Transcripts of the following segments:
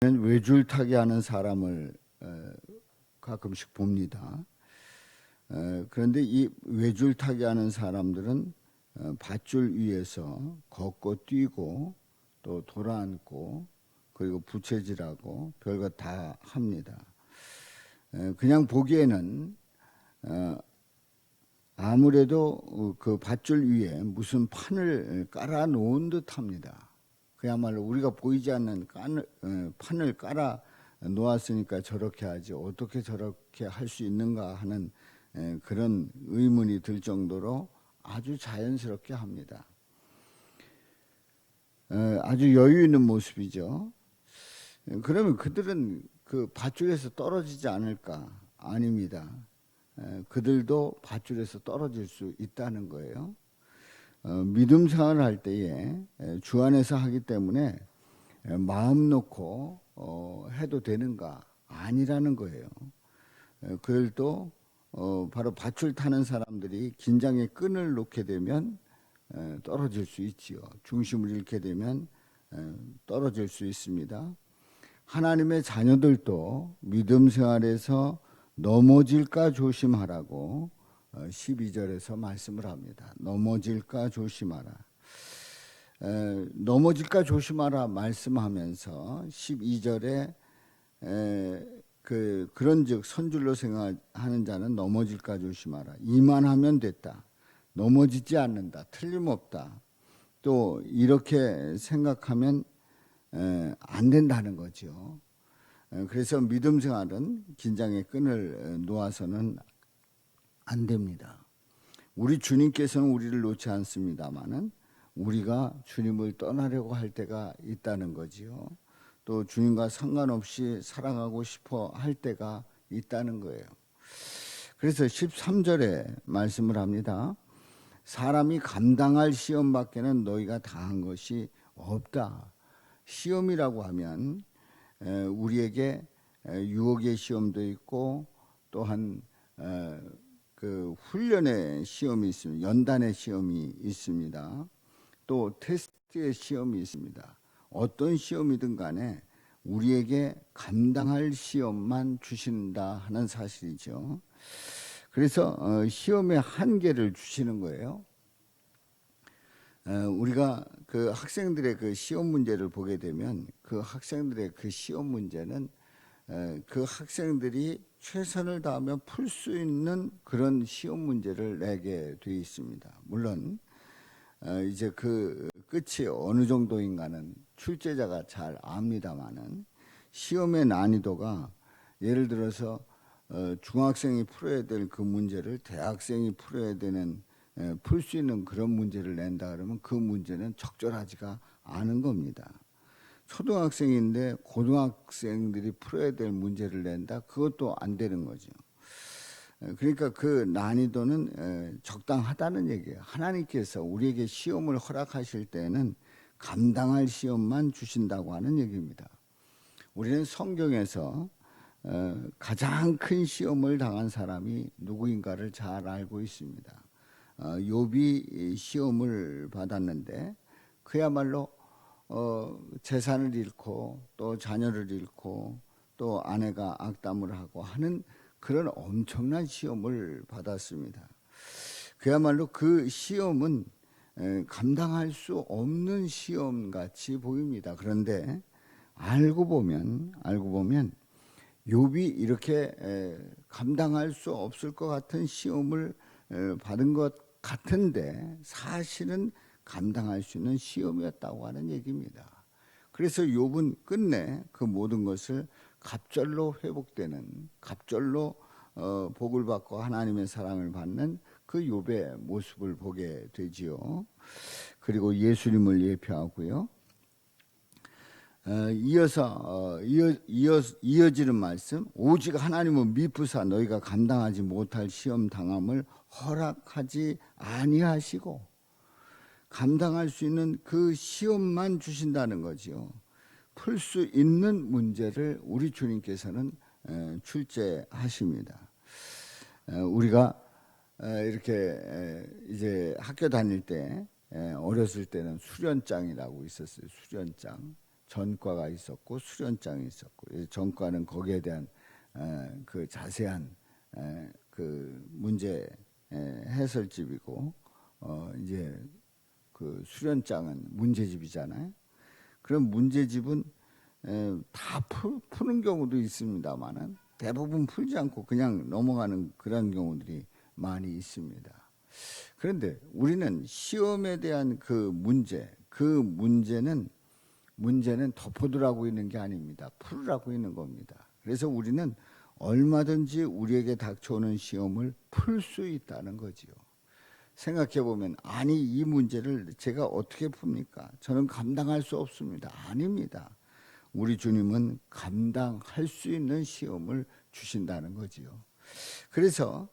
외줄타기 하는 사람을 가끔씩 봅니다. 그런데 이 외줄타기 하는 사람들은 밧줄 위에서 걷고 뛰고 또 돌아앉고 그리고 부채질하고 별것 다 합니다. 그냥 보기에는 아무래도 그 밧줄 위에 무슨 판을 깔아 놓은 듯합니다. 그야말로 우리가 보이지 않는 판을 깔아 놓았으니까 저렇게 하지 어떻게 저렇게 할 수 있는가 하는 그런 의문이 들 정도로 아주 자연스럽게 합니다. 아주 여유 있는 모습이죠. 그러면 그들은 그 밧줄에서 떨어지지 않을까? 아닙니다. 그들도 밧줄에서 떨어질 수 있다는 거예요. 믿음 생활을 할 때에 주 안에서 하기 때문에 마음 놓고 해도 되는가? 아니라는 거예요. 그들도 바로 밧줄 타는 사람들이 긴장의 끈을 놓게 되면 떨어질 수 있지요. 중심을 잃게 되면 떨어질 수 있습니다. 하나님의 자녀들도 믿음 생활에서 넘어질까 조심하라고 12절에서 말씀을 합니다. 넘어질까 조심하라. 넘어질까 조심하라 말씀하면서 12절에 그런즉 선줄로 생각하는 자는 넘어질까 조심하라. 이만 하면 됐다. 넘어지지 않는다. 틀림없다. 또 이렇게 생각하면 안 된다는 거죠. 그래서 믿음 생활은 긴장의 끈을 놓아서는 안 됩니다. 우리 주님께서는 우리를 놓지 않습니다만은 우리가 주님을 떠나려고 할 때가 있다는 거지요. 또 주님과 상관없이 살아가고 싶어 할 때가 있다는 거예요. 그래서 13절에 말씀을 합니다. 사람이 감당할 시험 밖에는 너희가 당한 것이 없다. 시험이라고 하면 우리에게 유혹의 시험도 있고 또한 그 훈련의 시험이 있습니다. 연단의 시험이 있습니다. 또 테스트의 시험이 있습니다. 어떤 시험이든 간에 우리에게 감당할 시험만 주신다 하는 사실이죠. 그래서 시험의 한계를 주시는 거예요. 우리가 그 학생들의 그 시험 문제를 보게 되면 그 학생들의 그 시험 문제는 그 학생들이 최선을 다하며 풀 수 있는 그런 시험 문제를 내게 되어 있습니다. 물론 이제 그 끝이 어느 정도인가는 출제자가 잘 압니다만은 시험의 난이도가 예를 들어서 중학생이 풀어야 될 그 문제를 대학생이 풀어야 되는 풀 수 있는 그런 문제를 낸다 그러면 그 문제는 적절하지가 않은 겁니다. 초등학생인데 고등학생들이 풀어야 될 문제를 낸다? 그것도 안 되는 거죠. 그러니까 그 난이도는 적당하다는 얘기예요. 하나님께서 우리에게 시험을 허락하실 때는 감당할 시험만 주신다고 하는 얘기입니다. 우리는 성경에서 가장 큰 시험을 당한 사람이 누구인가를 잘 알고 있습니다. 욥이 시험을 받았는데 그야말로 재산을 잃고 또 자녀를 잃고 또 아내가 악담을 하고 하는 그런 엄청난 시험을 받았습니다. 그야말로 그 시험은 감당할 수 없는 시험 같이 보입니다. 그런데 알고 보면 욥이 이렇게 감당할 수 없을 것 같은 시험을 받은 것 같은데 사실은 감당할 수 있는 시험이었다고 하는 얘기입니다. 그래서 욥은 끝내 그 모든 것을 갑절로 회복되는, 갑절로 복을 받고 하나님의 사랑을 받는 그 욥의 모습을 보게 되지요. 그리고 예수님을 예표하고요. 이어지는 말씀, 오직 하나님은 미쁘사 너희가 감당하지 못할 시험 당함을 허락하지 아니하시고, 감당할 수 있는 그 시험만 주신다는 거지요. 풀 수 있는 문제를 우리 주님께서는 출제하십니다. 우리가 이렇게 이제 학교 다닐 때 어렸을 때는 수련장이라고 있었어요. 수련장. 전과가 있었고 수련장이 있었고, 이 전과는 거기에 대한 그 자세한 그 문제 해설집이고, 이제 그 수련장은 문제집이잖아요. 그럼 문제집은 다 푸는 경우도 있습니다만은 대부분 풀지 않고 그냥 넘어가는 그런 경우들이 많이 있습니다. 그런데 우리는 시험에 대한 그 문제는 덮어두라고 있는 게 아닙니다. 풀으라고 있는 겁니다. 그래서 우리는 얼마든지 우리에게 닥쳐오는 시험을 풀 수 있다는 거지요. 생각해 보면, 아니 이 문제를 제가 어떻게 풉니까? 저는 감당할 수 없습니다. 아닙니다. 우리 주님은 감당할 수 있는 시험을 주신다는 거지요. 그래서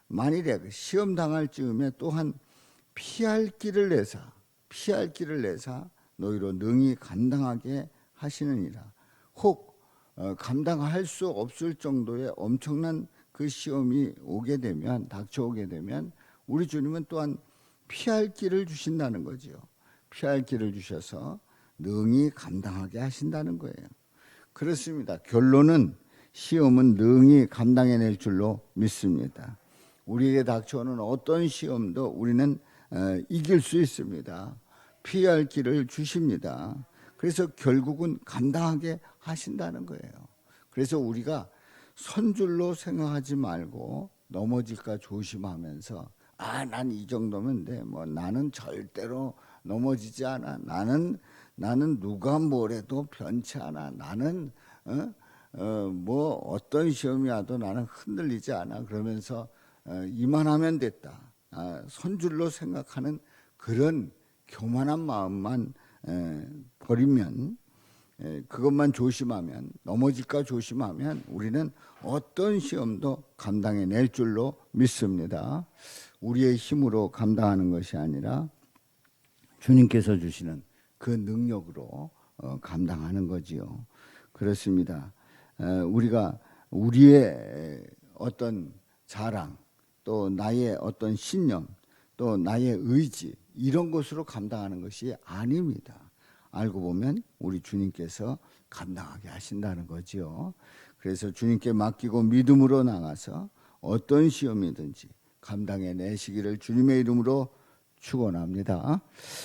만일에 시험 당할 즈음에 또한 피할 길을 내사 너희로 능히 감당하게 하시느니라. 혹 감당할 수 없을 정도의 엄청난 그 시험이 닥쳐오게 되면 우리 주님은 또한 피할 길을 주신다는 거지요. 피할 길을 주셔서 능히 감당하게 하신다는 거예요. 그렇습니다. 결론은 시험은 능히 감당해낼 줄로 믿습니다. 우리에게 닥쳐오는 어떤 시험도 우리는 이길 수 있습니다. 피할 길을 주십니다. 그래서 결국은 감당하게 하신다는 거예요. 그래서 우리가 선줄로 생각하지 말고 넘어질까 조심하면서, 난 이 정도면 돼. 나는 절대로 넘어지지 않아. 나는 누가 뭐래도 변치 않아. 나는 어떤 시험이 와도 나는 흔들리지 않아. 그러면서 이만하면 됐다. 선줄로 생각하는 그런 교만한 마음만 버리면, 그것만 조심하면, 넘어질까 조심하면 우리는 어떤 시험도 감당해낼 줄로 믿습니다. 우리의 힘으로 감당하는 것이 아니라 주님께서 주시는 그 능력으로 감당하는 거지요. 그렇습니다. 우리가 우리의 어떤 자랑, 또 나의 어떤 신념, 또 나의 의지, 이런 것으로 감당하는 것이 아닙니다. 알고 보면 우리 주님께서 감당하게 하신다는 거지요. 그래서 주님께 맡기고 믿음으로 나가서 어떤 시험이든지 감당해 내시기를 주님의 이름으로 축원합니다.